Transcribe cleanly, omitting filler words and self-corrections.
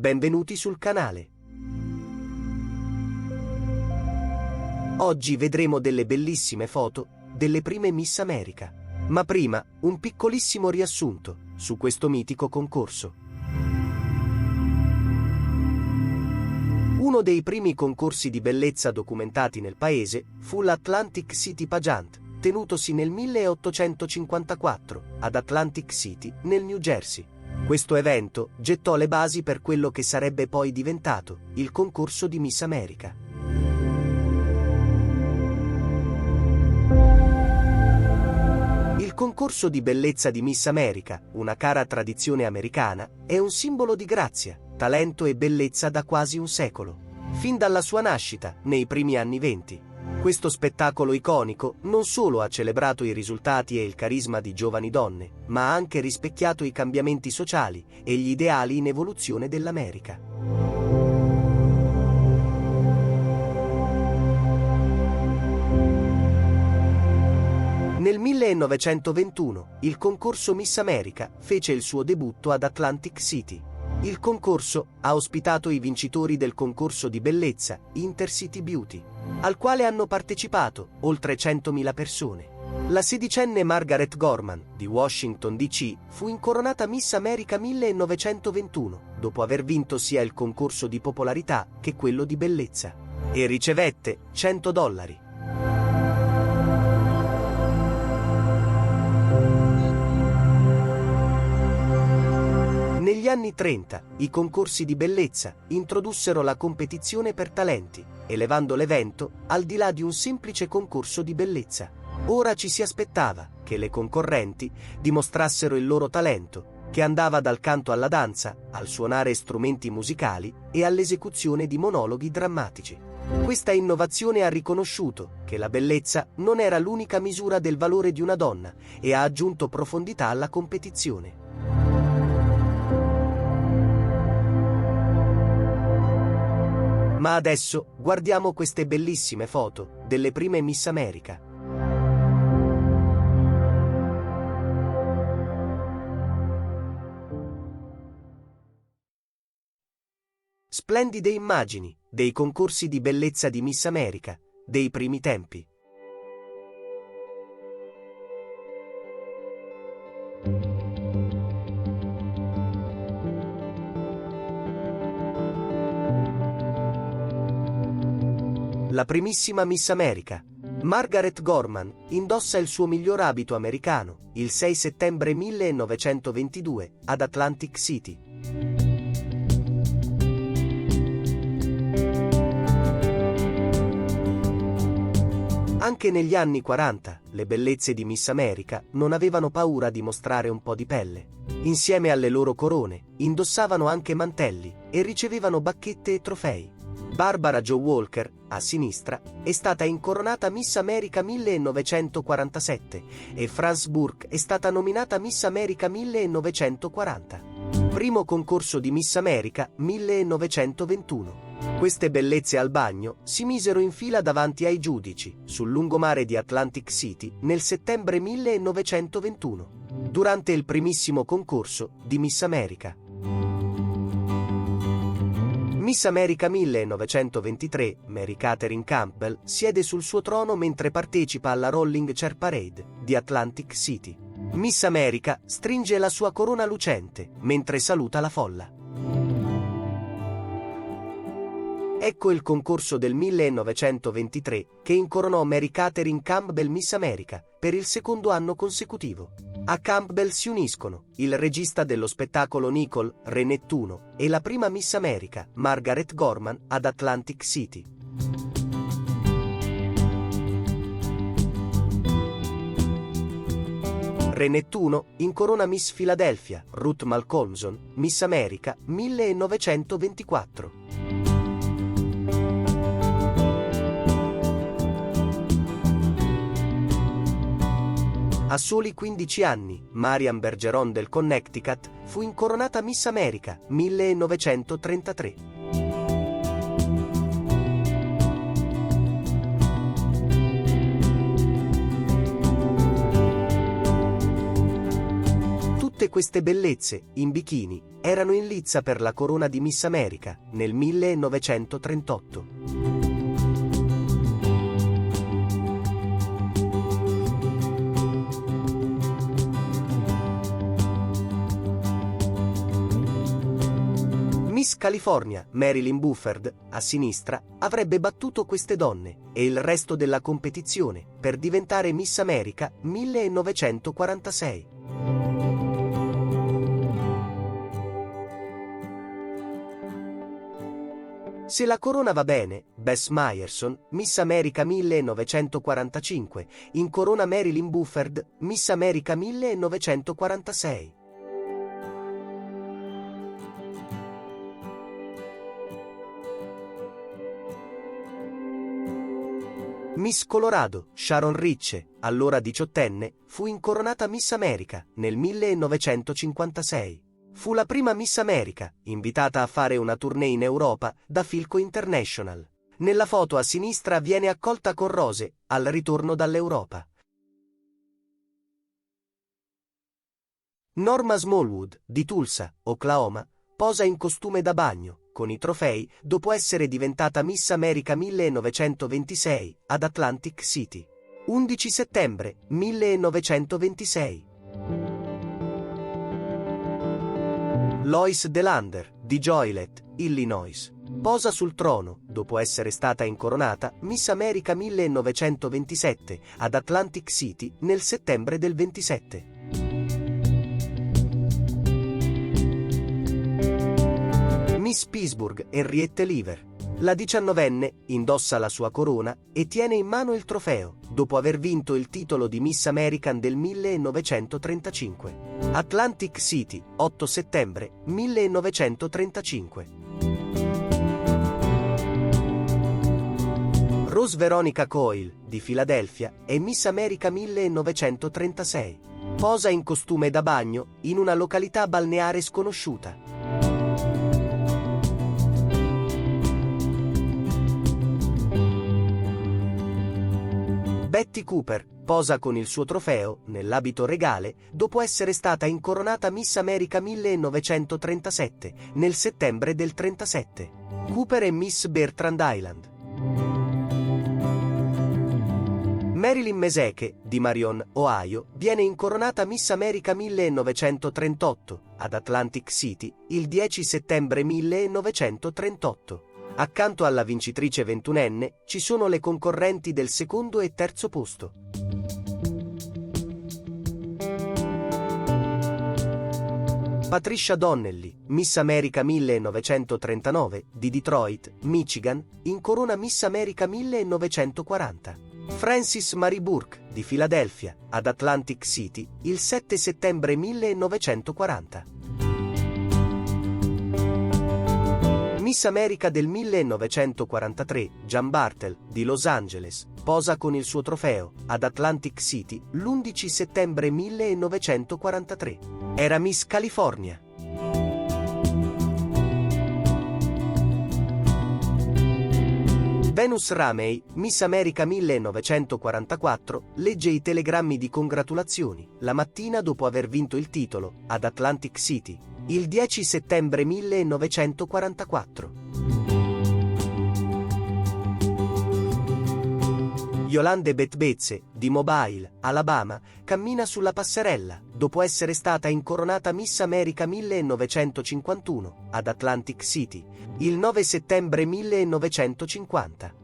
benvenuti sul canale. Oggi vedremo delle bellissime foto delle prime Miss America. Ma prima, un piccolissimo riassunto su questo mitico concorso. Uno dei primi concorsi di bellezza documentati nel paese fu l'Atlantic City Pageant, tenutosi nel 1854 ad Atlantic City, nel New Jersey. Questo evento gettò le basi per quello che sarebbe poi diventato il concorso di Miss America. Il concorso di bellezza di Miss America, una cara tradizione americana, è un simbolo di grazia, talento e bellezza da quasi un secolo. Fin dalla sua nascita, nei primi anni '20, questo spettacolo iconico non solo ha celebrato i risultati e il carisma di giovani donne, ma ha anche rispecchiato i cambiamenti sociali e gli ideali in evoluzione dell'America. Nel 1921 il concorso Miss America fece il suo debutto ad Atlantic City. Il concorso ha ospitato i vincitori del concorso di bellezza Intercity Beauty, al quale hanno partecipato oltre 100.000 persone. La sedicenne Margaret Gorman, di Washington DC, fu incoronata Miss America 1921, dopo aver vinto sia il concorso di popolarità che quello di bellezza, e ricevette $100. Negli anni 30 i concorsi di bellezza introdussero la competizione per talenti, elevando l'evento al di là di un semplice concorso di bellezza. Ora ci si aspettava che le concorrenti dimostrassero il loro talento, che andava dal canto alla danza, al suonare strumenti musicali e all'esecuzione di monologhi drammatici. Questa innovazione ha riconosciuto che la bellezza non era l'unica misura del valore di una donna e ha aggiunto profondità alla competizione. Ma adesso guardiamo queste bellissime foto delle prime Miss America. Splendide immagini dei concorsi di bellezza di Miss America dei primi tempi. La primissima Miss America, Margaret Gorman, indossa il suo miglior abito americano il 6 settembre 1922 ad Atlantic City. Anche negli anni 40, le bellezze di Miss America non avevano paura di mostrare un po' di pelle. Insieme alle loro corone, indossavano anche mantelli e ricevevano bacchette e trofei. Barbara Jo Walker, a sinistra, è stata incoronata Miss America 1947 e France Burke è stata nominata Miss America 1940. Primo concorso di Miss America 1921. Queste bellezze al bagno si misero in fila davanti ai giudici sul lungomare di Atlantic City nel settembre 1921, durante il primissimo concorso di Miss America. Miss America 1923, Mary Catherine Campbell, siede sul suo trono mentre partecipa alla Rolling Chair Parade di Atlantic City. Miss America stringe la sua corona lucente mentre saluta la folla. Ecco il concorso del 1923 che incoronò Mary Catherine Campbell Miss America per il secondo anno consecutivo. A Campbell si uniscono il regista dello spettacolo Nicole, Re Nettuno, e la prima Miss America, Margaret Gorman, ad Atlantic City. Re Nettuno incorona Miss Philadelphia, Ruth Malcolmson, Miss America 1924. A soli 15 anni, Marian Bergeron del Connecticut fu incoronata Miss America 1933. Tutte queste bellezze, in bikini, erano in lizza per la corona di Miss America nel 1938. Miss California, Marilyn Buford, a sinistra, avrebbe battuto queste donne e il resto della competizione per diventare Miss America 1946. Se la corona va bene, Bess Myerson, Miss America 1945, incorona Marilyn Buford, Miss America 1946. Miss Colorado, Sharon Ricce, allora diciottenne, fu incoronata Miss America nel 1956. Fu la prima Miss America, invitata a fare una tournée in Europa da Philco International. Nella foto a sinistra viene accolta con rose, al ritorno dall'Europa. Norma Smallwood, di Tulsa, Oklahoma, posa in costume da bagno, con i trofei, dopo essere diventata Miss America 1926 ad Atlantic City. 11 settembre 1926. Lois DeLander, di Joliet, Illinois, posa sul trono, dopo essere stata incoronata Miss America 1927 ad Atlantic City nel settembre del 27. Miss Pittsburgh, Henriette Lever. La diciannovenne indossa la sua corona e tiene in mano il trofeo, dopo aver vinto il titolo di Miss American del 1935. Atlantic City, 8 settembre 1935. Rose Veronica Coyle, di Filadelfia, è Miss America 1936. Posa in costume da bagno in una località balneare sconosciuta. Betty Cooper posa con il suo trofeo, nell'abito regale, dopo essere stata incoronata Miss America 1937, nel settembre del 37. Cooper è Miss Bertrand Island. Marilyn Meseke, di Marion, Ohio, viene incoronata Miss America 1938, ad Atlantic City, il 10 settembre 1938. Accanto alla vincitrice ventunenne ci sono le concorrenti del secondo e terzo posto. Patricia Donnelly, Miss America 1939, di Detroit, Michigan, incorona Miss America 1940. Frances Marie Burke, di Filadelfia, ad Atlantic City, il 7 settembre 1940. Miss America del 1943, Jan Bartel, di Los Angeles, posa con il suo trofeo, ad Atlantic City, l'11 settembre 1943. Era Miss California. Venus Ramey, Miss America 1944, legge i telegrammi di congratulazioni la mattina dopo aver vinto il titolo, ad Atlantic City, il 10 settembre 1944. Yolande Betbezze, di Mobile, Alabama, cammina sulla passerella, dopo essere stata incoronata Miss America 1951, ad Atlantic City, il 9 settembre 1950.